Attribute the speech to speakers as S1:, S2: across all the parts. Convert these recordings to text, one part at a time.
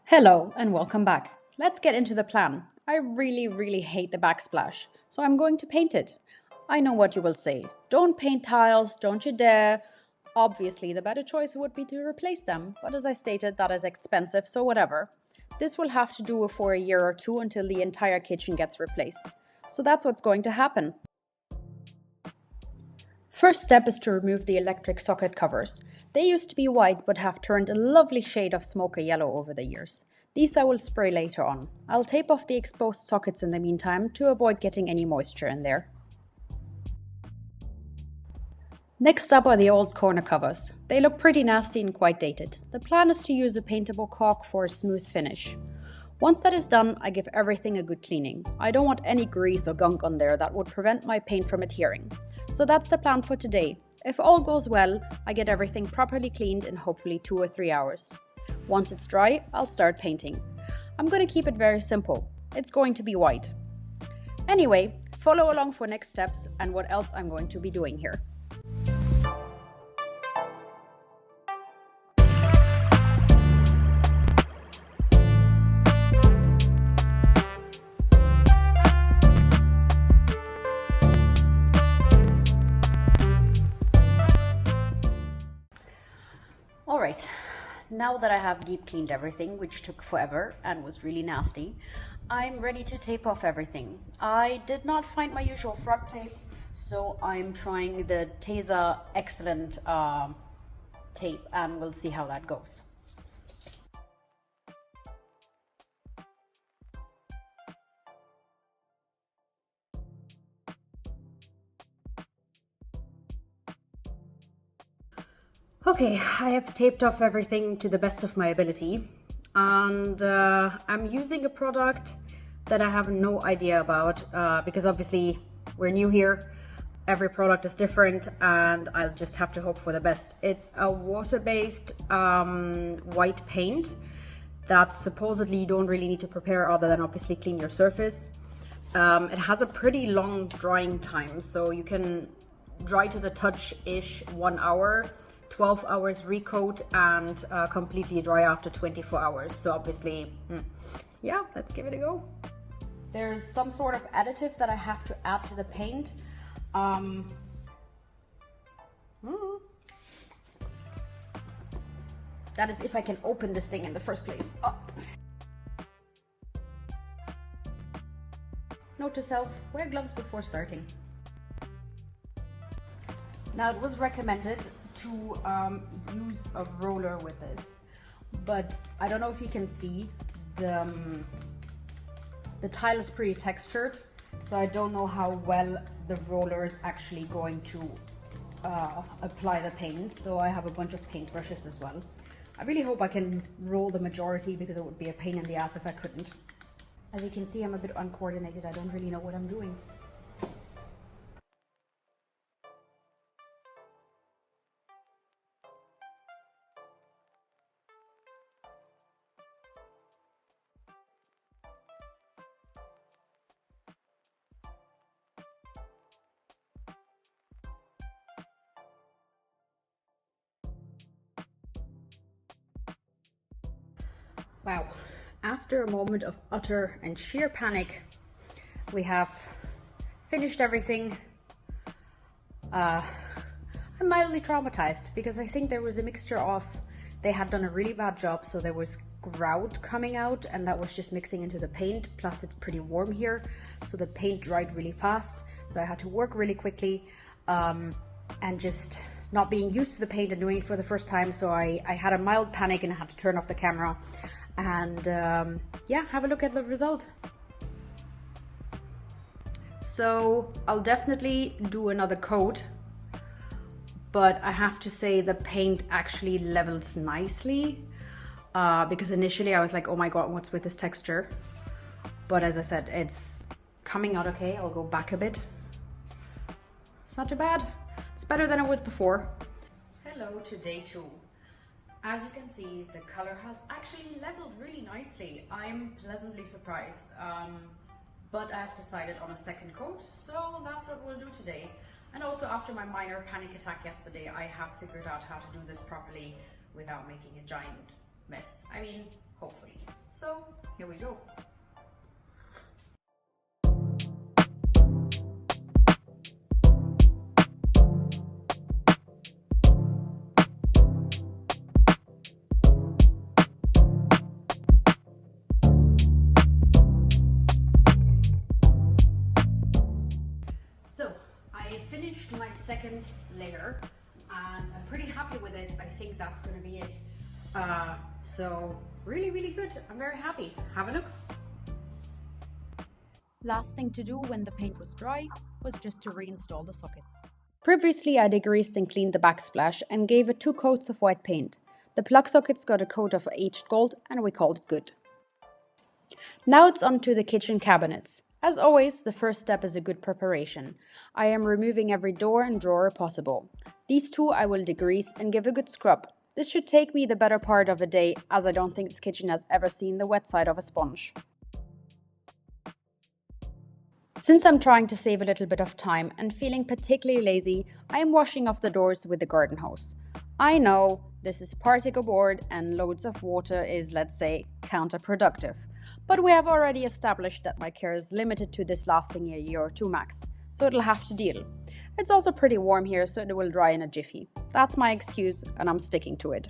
S1: Hello and welcome back. Let's get into the plan. I really hate the backsplash, so I'm going to paint it. I know what you will say. Don't paint tiles, don't you dare. Obviously, the better choice would be to replace them, but as I stated, that is expensive, so whatever. This will have to do for a year or two until the entire kitchen gets replaced. So that's what's going to happen. First step is to remove the electric socket covers. They used to be white but have turned a lovely shade of smoky yellow over the years. These I will spray later on. I'll tape off the exposed sockets in the meantime to avoid getting any moisture in there. Next up are the old corner covers. They look pretty nasty and quite dated. The plan is to use a paintable caulk for a smooth finish. Once that is done, I give everything a good cleaning. I don't want any grease or gunk on there that would prevent my paint from adhering. So that's the plan for today. If all goes well, I get everything properly cleaned in hopefully 2 or 3 hours. Once it's dry, I'll start painting. I'm going to keep it very simple. It's going to be white. Anyway, follow along for next steps and what else I'm going to be doing here. Alright, now that I have deep cleaned everything, which took forever and was really nasty, I'm ready to tape off everything. I did not find my usual frog tape, so I'm trying the Tesa Excellent tape and we'll see how that goes. Okay, I have taped off everything to the best of my ability, and I'm using a product that I have no idea about because obviously we're new here. Every product is different and I'll just have to hope for the best. It's a water-based white paint that supposedly you don't really need to prepare other than obviously clean your surface. It has a pretty long drying time, so you can dry to the touch-ish 1 hour, 12 hours recoat, and completely dry after 24 hours. So obviously, yeah, let's give it a go. There's some sort of additive that I have to add to the paint. That is if I can open this thing in the first place. Oh. Note to self, wear gloves before starting. Now it was recommended to use a roller with this, but I don't know if you can see, the tile is pretty textured, so I don't know how well the roller is actually going to apply the paint, so I have a bunch of paint brushes as well. I really hope I can roll the majority because it would be a pain in the ass if I couldn't. As you can see, I'm a bit uncoordinated. I don't really know what I'm doing. Wow, after a moment of utter and sheer panic, we have finished everything. I'm mildly traumatized because I think there was a mixture of, they had done a really bad job, so there was grout coming out and that was just mixing into the paint, plus it's pretty warm here, so the paint dried really fast, so I had to work really quickly, and just not being used to the paint and doing it for the first time, so I had a mild panic and I had to turn off the camera and yeah, have a look at the result. So I'll definitely do another coat, but I have to say the paint actually levels nicely, because initially I was like, oh my god, what's with this texture? But as I said, it's coming out okay. I'll go back a bit. It's not too bad. It's better than it was before. Hello to day 2. As you can see, the color has actually leveled really nicely. I'm pleasantly surprised, but I have decided on a second coat, so that's what we'll do today. And also, after my minor panic attack yesterday, I have figured out how to do this properly without making a giant mess. I mean, hopefully. here we go. So I finished my second layer and I'm pretty happy with it. I think that's going to be it. So really good. I'm very happy. Have a look.
S2: Last thing to do when the paint was dry was just to reinstall the sockets.
S1: Previously I degreased and cleaned the backsplash and gave it 2 coats of white paint. The plug sockets got a coat of aged gold and we called it good. Now it's on to the kitchen cabinets. As always, the first step is a good preparation. I am removing every door and drawer possible. These 2 I will degrease and give a good scrub. This should take me the better part of a day, as I don't think this kitchen has ever seen the wet side of a sponge. Since I'm trying to save a little bit of time and feeling particularly lazy, I am washing off the doors with the garden hose. I know this is particle board and loads of water is, let's say, counterproductive. But we have already established that my care is limited to this lasting a year or 2 max, so it'll have to deal. It's also pretty warm here, so it will dry in a jiffy. That's my excuse and I'm sticking to it.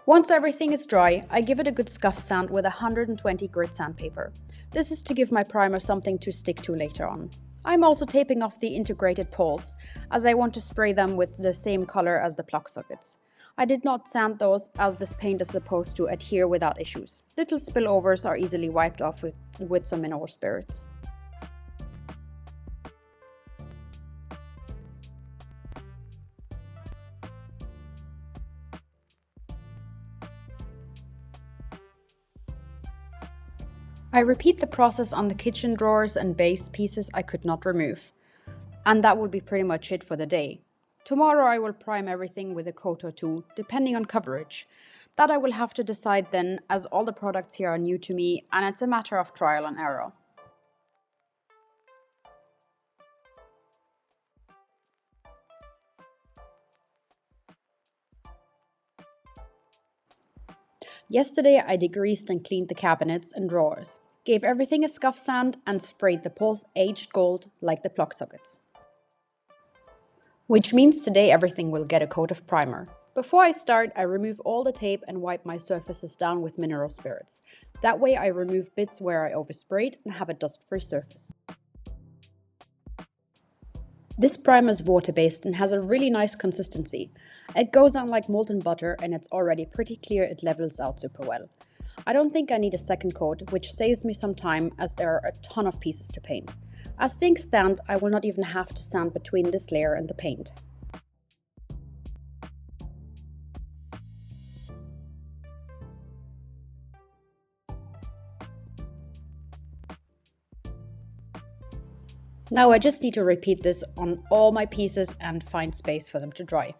S1: Once everything is dry, I give it a good scuff sand with 120 grit sandpaper. This is to give my primer something to stick to later on. I'm also taping off the integrated poles, as I want to spray them with the same color as the plug sockets. I did not sand those, as this paint is supposed to adhere without issues. Little spillovers are easily wiped off with some mineral spirits. I repeat the process on the kitchen drawers and base pieces I could not remove. And that will be pretty much it for the day. Tomorrow I will prime everything with a coat or 2, depending on coverage. That I will have to decide then, as all the products here are new to me and it's a matter of trial and error. Yesterday I degreased and cleaned the cabinets and drawers, gave everything a scuff sand and sprayed the poles aged gold like the plug sockets. Which means today everything will get a coat of primer. Before I start, I remove all the tape and wipe my surfaces down with mineral spirits. That way I remove bits where I oversprayed and have a dust-free surface. This primer is water-based and has a really nice consistency. It goes on like molten butter and it's already pretty clear it levels out super well. I don't think I need a second coat, which saves me some time as there are a ton of pieces to paint. As things stand, I will not even have to sand between this layer and the paint. Now I just need to repeat this on all my pieces and find space for them to dry.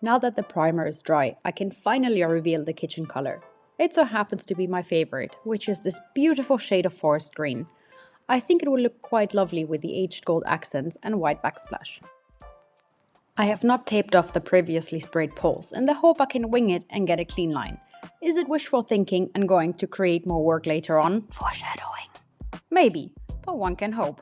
S1: Now that the primer is dry, I can finally reveal the kitchen color. It so happens to be my favorite, which is this beautiful shade of forest green. I think it will look quite lovely with the aged gold accents and white backsplash. I have not taped off the previously sprayed poles in the hope I can wing it and get a clean line. Is it wishful thinking and going to create more work later on? Foreshadowing. Maybe, but one can hope.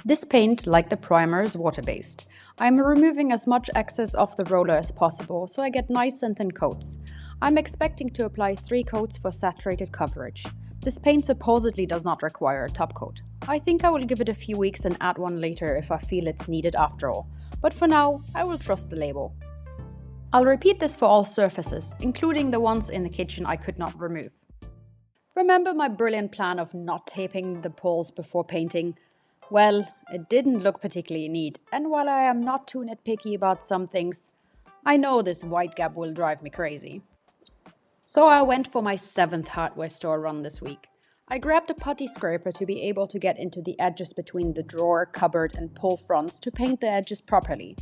S1: This paint, like the primer, is water-based. I am removing as much excess off the roller as possible so I get nice and thin coats. I'm expecting to apply 3 coats for saturated coverage. This paint supposedly does not require a top coat. I think I will give it a few weeks and add one later if I feel it's needed after all. But for now, I will trust the label. I'll repeat this for all surfaces, including the ones in the kitchen I could not remove. Remember my brilliant plan of not taping the poles before painting? Well, it didn't look particularly neat, and while I am not too nitpicky about some things, I know this white gap will drive me crazy. So I went for my 7th hardware store run this week. I grabbed a putty scraper to be able to get into the edges between the drawer, cupboard and pole fronts to paint the edges properly.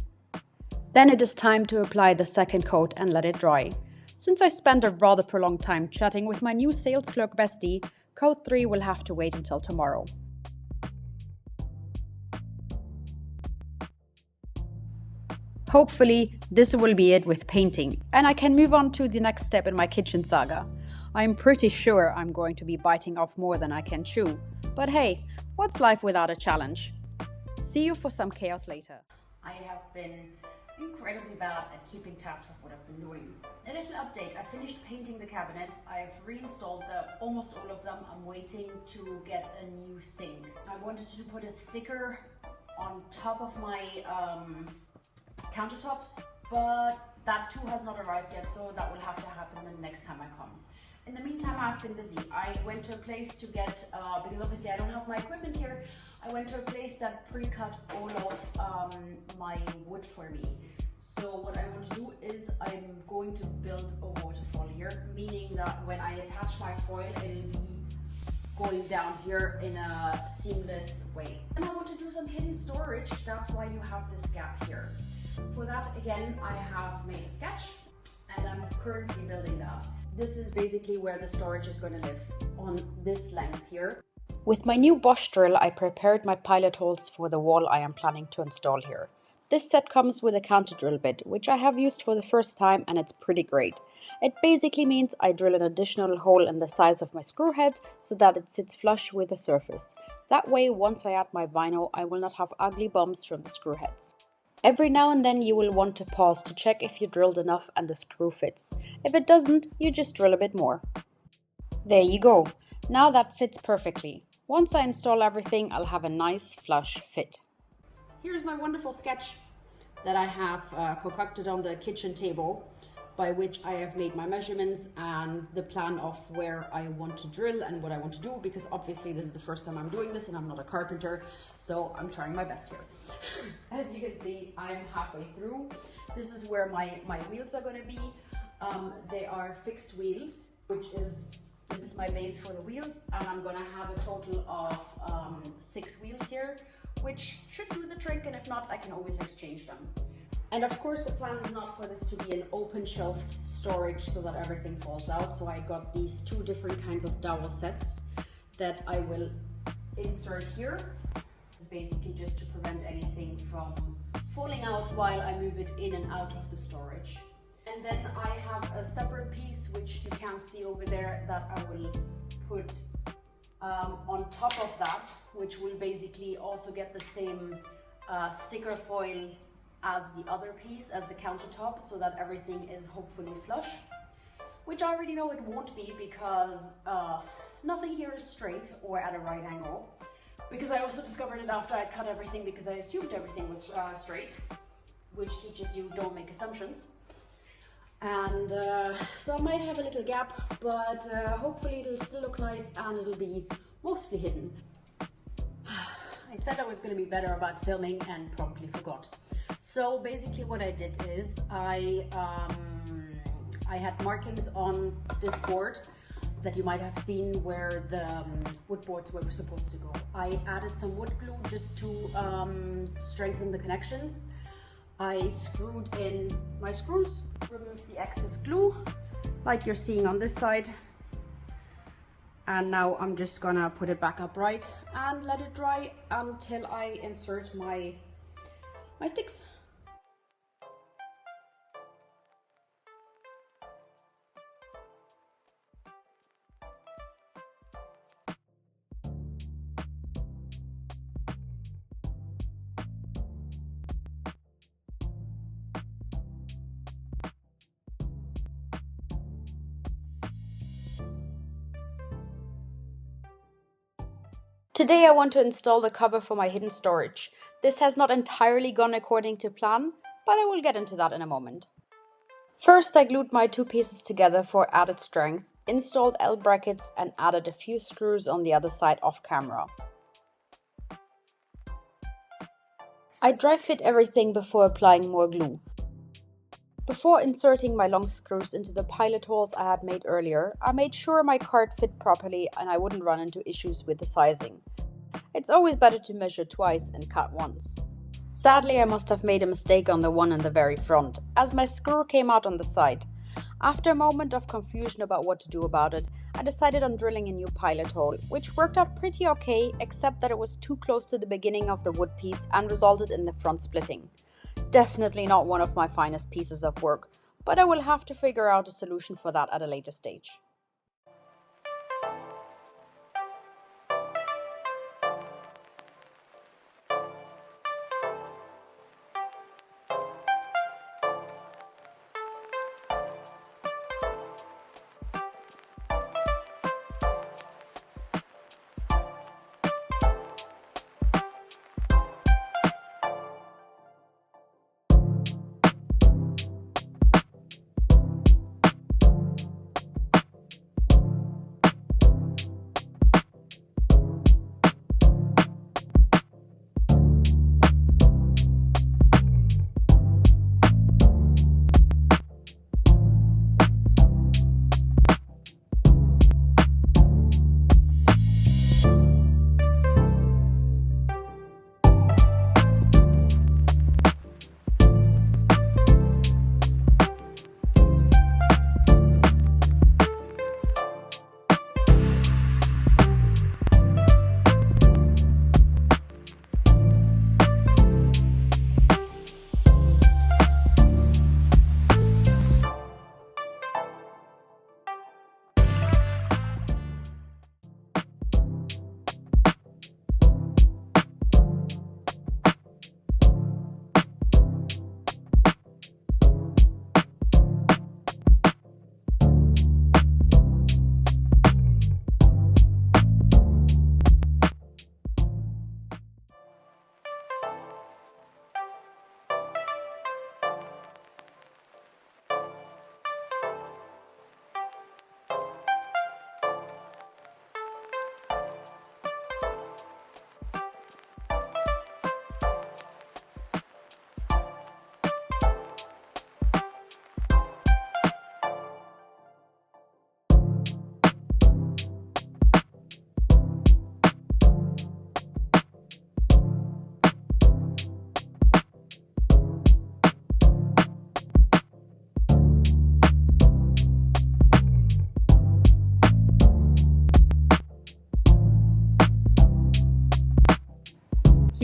S1: Then it is time to apply the second coat and let it dry. Since I spent a rather prolonged time chatting with my new sales clerk bestie, coat 3 will have to wait until tomorrow.
S2: Hopefully, this will be it with painting, and I can move on to the next step in my kitchen saga. I'm pretty sure I'm going to be biting off more than I can chew, but hey, what's life without a challenge? See you for some chaos later.
S1: I have been incredibly bad at keeping tabs of what I've been doing. A little update, I finished painting the cabinets, I've reinstalled almost all of them. I'm waiting to get a new sink. I wanted to put a sticker on top of my countertops, but that too has not arrived yet, so that will have to happen the next time I come. In the meantime, I've been busy. I went to a place to get, because obviously I don't have my equipment here, I went to a place that pre-cut all of my wood for me. So what I want to do is I'm going to build a waterfall here, meaning that when I attach my foil, it'll be going down here in a seamless way. And I want to do some hidden storage, that's why you have this gap here. For that, again, I have made a sketch and I'm currently building that. This is basically where the storage is going to live, on this length here.
S2: With my new Bosch drill, I prepared my pilot holes for the wall I am planning to install here. This set comes with a counter drill bit, which I have used for the first time and it's pretty great. It basically means I drill an additional hole in the size of my screw head so that it sits flush with the surface. That way, once I add my vinyl, I will not have ugly bumps from the screw heads. Every now and then you will want to pause to check if you drilled enough and the screw fits. If it doesn't, you just drill a bit more. There you go. Now that fits perfectly. Once I install everything, I'll have a nice flush fit.
S1: Here's my wonderful sketch that I have concocted on the kitchen table, by which I have made my measurements and the plan of where I want to drill and what I want to do, because obviously this is the first time I'm doing this and I'm not a carpenter, so I'm trying my best here. As you can see, I'm halfway through. This is where my wheels are going to be. They are fixed wheels, this is my base for the wheels, and I'm going to have a total of 6 wheels here, which should do the trick, and if not, I can always exchange them. And of course, the plan is not for this to be an open shelved storage so that everything falls out. So I got these 2 different kinds of dowel sets that I will insert here. It's basically just to prevent anything from falling out while I move it in and out of the storage. And then I have a separate piece, which you can't see over there, that I will put on top of that, which will basically also get the same sticker foil as the other piece, as the countertop, so that everything is hopefully flush, which I already know it won't be, because nothing here is straight or at a right angle, because I also discovered it after I cut everything, because I assumed everything was straight, which teaches you don't make assumptions. And so I might have a little gap, but hopefully it'll still look nice and it'll be mostly hidden. I said I was going to be better about filming and probably forgot. So basically what I did is I had markings on this board that you might have seen where the wood boards were supposed to go. I added some wood glue just to strengthen the connections. I screwed in my screws, removed the excess glue like you're seeing on this side, and now I'm just gonna put it back upright and let it dry until I insert my sticks.
S2: Today I want to install the cover for my hidden storage. This has not entirely gone according to plan, but I will get into that in a moment. First, I glued my 2 pieces together for added strength, installed L brackets and added a few screws on the other side off camera. I dry fit everything before applying more glue. Before inserting my long screws into the pilot holes I had made earlier, I made sure my card fit properly and I wouldn't run into issues with the sizing. It's always better to measure twice and cut once. Sadly, I must have made a mistake on the one in the very front, as my screw came out on the side. After a moment of confusion about what to do about it, I decided on drilling a new pilot hole, which worked out pretty okay, except that it was too close to the beginning of the wood piece and resulted in the front splitting. Definitely not one of my finest pieces of work, but I will have to figure out a solution for that at a later stage.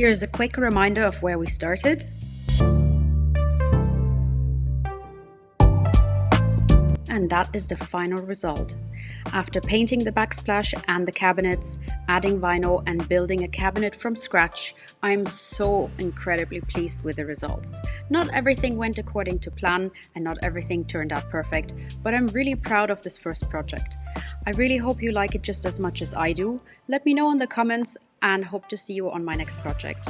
S2: Here's a quick reminder of where we started. And that is the final result. After painting the backsplash and the cabinets, adding vinyl and building a cabinet from scratch, I'm so incredibly pleased with the results. Not everything went according to plan and not everything turned out perfect, but I'm really proud of this first project. I really hope you like it just as much as I do. Let me know in the comments and hope to see you on my next project.